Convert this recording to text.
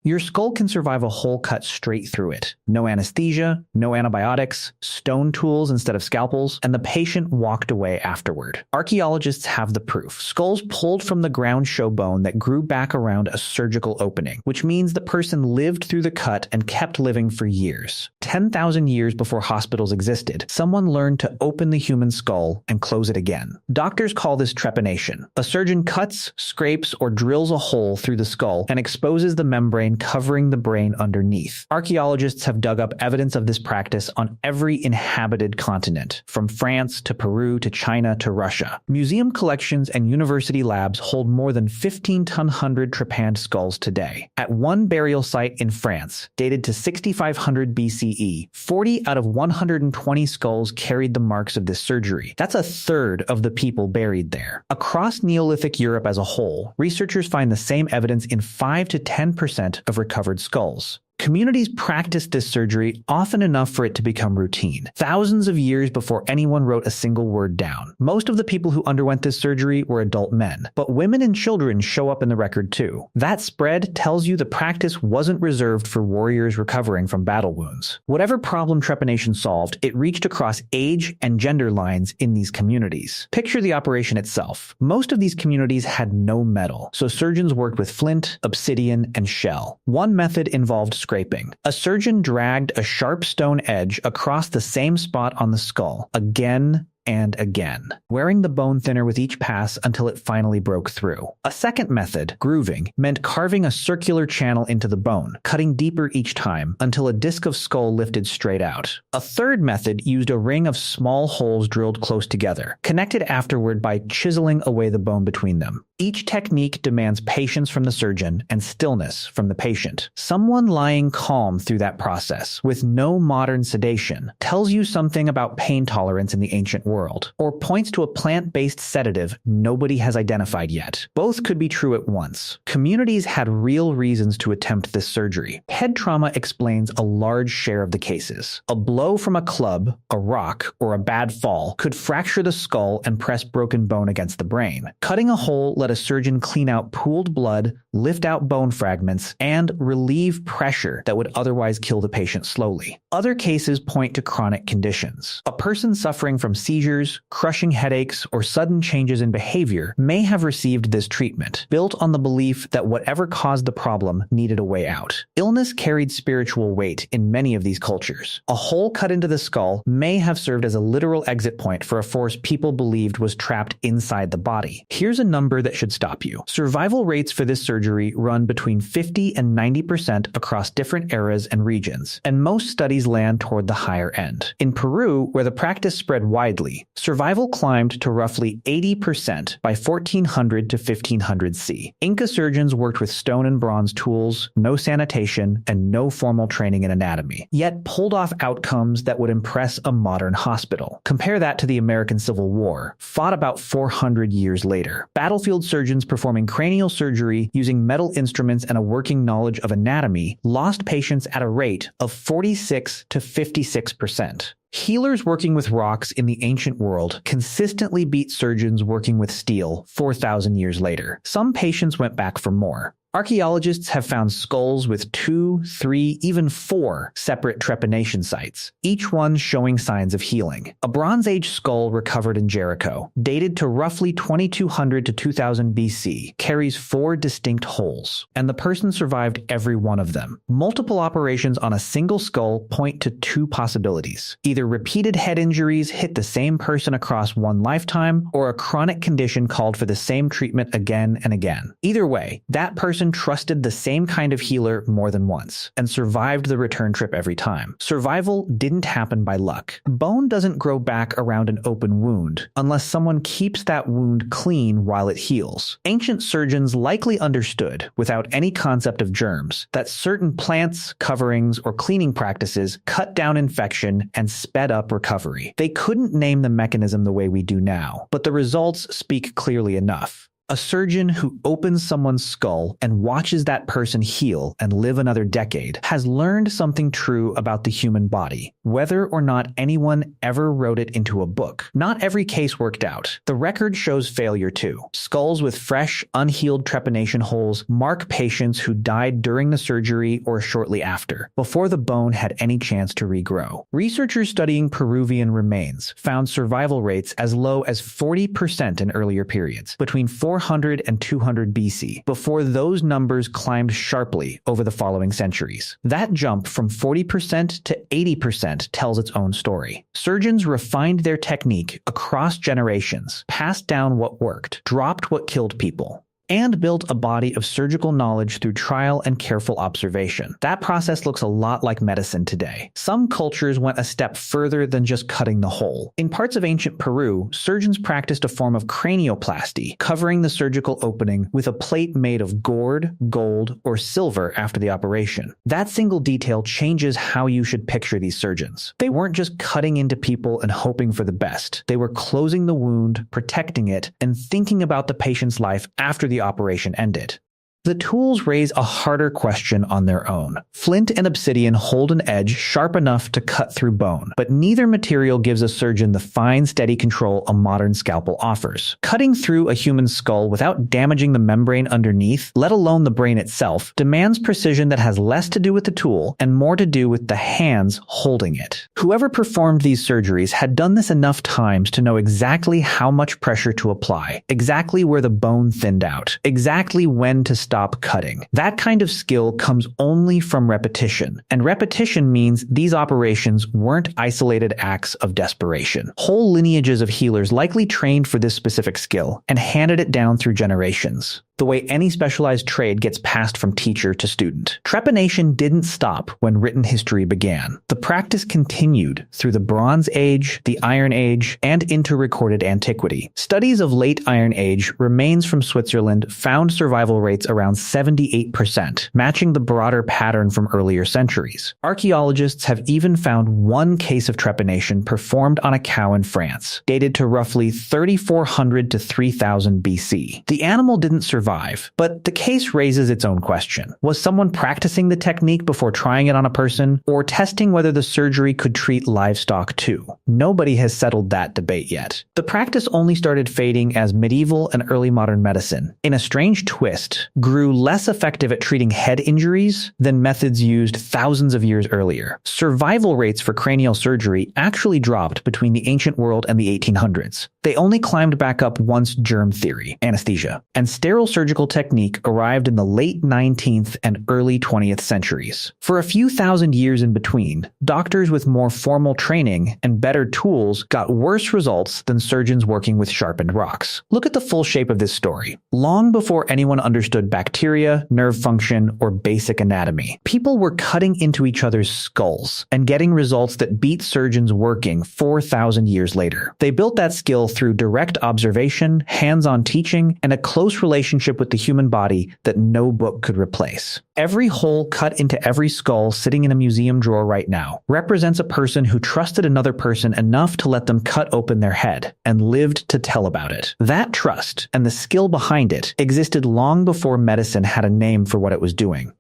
Your skull can survive a hole cut straight through it. No anesthesia, no antibiotics, stone tools instead of scalpels, and the patient walked away afterward. Archaeologists have the proof. Skulls pulled from the ground show bone that grew back around a surgical opening, which means the person lived through the cut and kept living for years. 10,000 years before hospitals existed, someone learned to open the human skull and close it again. Doctors call this trepanation. A surgeon cuts, scrapes, or drills a hole through the skull and exposes the membrane covering the brain underneath. Archaeologists have dug up evidence of this practice on every inhabited continent, from France to Peru to China to Russia. Museum collections and university labs hold more than 1,500 trepanned skulls today. At one burial site in France, dated to 6500 BCE, 40 out of 120 skulls carried the marks of this surgery. That's a third of the people buried there. Across Neolithic Europe as a whole, researchers find the same evidence in 5 to 10% of recovered skulls. Communities practiced this surgery often enough for it to become routine, thousands of years before anyone wrote a single word down. Most of the people who underwent this surgery were adult men, but women and children show up in the record too. That spread tells you the practice wasn't reserved for warriors recovering from battle wounds. Whatever problem trepanation solved, it reached across age and gender lines in these communities. Picture the operation itself. Most of these communities had no metal, so surgeons worked with flint, obsidian, and shell. One method involved scraping. A surgeon dragged a sharp stone edge across the same spot on the skull, again and again, wearing the bone thinner with each pass until it finally broke through. A second method, grooving, meant carving a circular channel into the bone, cutting deeper each time until a disc of skull lifted straight out. A third method used a ring of small holes drilled close together, connected afterward by chiseling away the bone between them. Each technique demands patience from the surgeon and stillness from the patient. Someone lying calm through that process, with no modern sedation, tells you something about pain tolerance in the ancient world, or points to a plant-based sedative nobody has identified yet. Both could be true at once. Communities had real reasons to attempt this surgery. Head trauma explains a large share of the cases. A blow from a club, a rock, or a bad fall could fracture the skull and press broken bone against the brain. Cutting a hole let a surgeon clean out pooled blood, lift out bone fragments, and relieve pressure that would otherwise kill the patient slowly. Other cases point to chronic conditions. A person suffering from seizures, crushing headaches, or sudden changes in behavior may have received this treatment, built on the belief that whatever caused the problem needed a way out. Illness carried spiritual weight in many of these cultures. A hole cut into the skull may have served as a literal exit point for a force people believed was trapped inside the body. Here's a number that should stop you. Survival rates for this surgery run between 50 and 90% across different eras and regions, and most studies land toward the higher end. In Peru, where the practice spread widely, survival climbed to roughly 80% by 1400 to 1500 C. Inca surgeons worked with stone and bronze tools, no sanitation, and no formal training in anatomy, yet pulled off outcomes that would impress a modern hospital. Compare that to the American Civil War, fought about 400 years later. Battlefield surgeons performing cranial surgery using metal instruments and a working knowledge of anatomy lost patients at a rate of 46 to 56%. Healers working with rocks in the ancient world consistently beat surgeons working with steel 4,000 years later. Some patients went back for more. Archaeologists have found skulls with 2, 3, even 4 separate trepanation sites, each one showing signs of healing. A Bronze Age skull recovered in Jericho, dated to roughly 2200 to 2000 BC, carries 4 distinct holes, and the person survived every one of them. Multiple operations on a single skull point to 2 possibilities. Either repeated head injuries hit the same person across one lifetime, or a chronic condition called for the same treatment again and again. Either way, that person trusted the same kind of healer more than once, and survived the return trip every time. Survival didn't happen by luck. Bone doesn't grow back around an open wound unless someone keeps that wound clean while it heals. Ancient surgeons likely understood, without any concept of germs, that certain plants, coverings, or cleaning practices cut down infection and sped up recovery. They couldn't name the mechanism the way we do now, but the results speak clearly enough. A surgeon who opens someone's skull and watches that person heal and live another decade has learned something true about the human body, whether or not anyone ever wrote it into a book. Not every case worked out. The record shows failure too. Skulls with fresh, unhealed trepanation holes mark patients who died during the surgery or shortly after, before the bone had any chance to regrow. Researchers studying Peruvian remains found survival rates as low as 40% in earlier periods, between 400 and 200 BC, before those numbers climbed sharply over the following centuries. That jump from 40% to 80% tells its own story. Surgeons refined their technique across generations, passed down what worked, dropped what killed people, and built a body of surgical knowledge through trial and careful observation. That process looks a lot like medicine today. Some cultures went a step further than just cutting the hole. In parts of ancient Peru, surgeons practiced a form of cranioplasty, covering the surgical opening with a plate made of gourd, gold, or silver after the operation. That single detail changes how you should picture these surgeons. They weren't just cutting into people and hoping for the best. They were closing the wound, protecting it, and thinking about the patient's life after the operation ended. The tools raise a harder question on their own. Flint and obsidian hold an edge sharp enough to cut through bone, but neither material gives a surgeon the fine, steady control a modern scalpel offers. Cutting through a human skull without damaging the membrane underneath, let alone the brain itself, demands precision that has less to do with the tool and more to do with the hands holding it. Whoever performed these surgeries had done this enough times to know exactly how much pressure to apply, exactly where the bone thinned out, exactly when to stop cutting. That kind of skill comes only from repetition, and repetition means these operations weren't isolated acts of desperation. Whole lineages of healers likely trained for this specific skill and handed it down through generations, the way any specialized trade gets passed from teacher to student. Trepanation didn't stop when written history began. The practice continued through the Bronze Age, the Iron Age, and into recorded antiquity. Studies of late Iron Age remains from Switzerland found survival rates around 78%, matching the broader pattern from earlier centuries. Archaeologists have even found one case of trepanation performed on a cow in France, dated to roughly 3400 to 3000 BC. The animal didn't survive, but the case raises its own question. Was someone practicing the technique before trying it on a person, or testing whether the surgery could treat livestock too? Nobody has settled that debate yet. The practice only started fading as medieval and early modern medicine, in a strange twist, grew less effective at treating head injuries than methods used thousands of years earlier. Survival rates for cranial surgery actually dropped between the ancient world and the 1800s. They only climbed back up once germ theory, anesthesia, and sterile surgical technique arrived in the late 19th and early 20th centuries. For a few thousand years in between, doctors with more formal training and better tools got worse results than surgeons working with sharpened rocks. Look at the full shape of this story. Long before anyone understood bacteria, nerve function, or basic anatomy, people were cutting into each other's skulls and getting results that beat surgeons working 4,000 years later. They built that skill through direct observation, hands-on teaching, and a close relationship with the human body that no book could replace. Every hole cut into every skull sitting in a museum drawer right now represents a person who trusted another person enough to let them cut open their head and lived to tell about it. That trust and the skill behind it existed long before medicine had a name for what it was doing.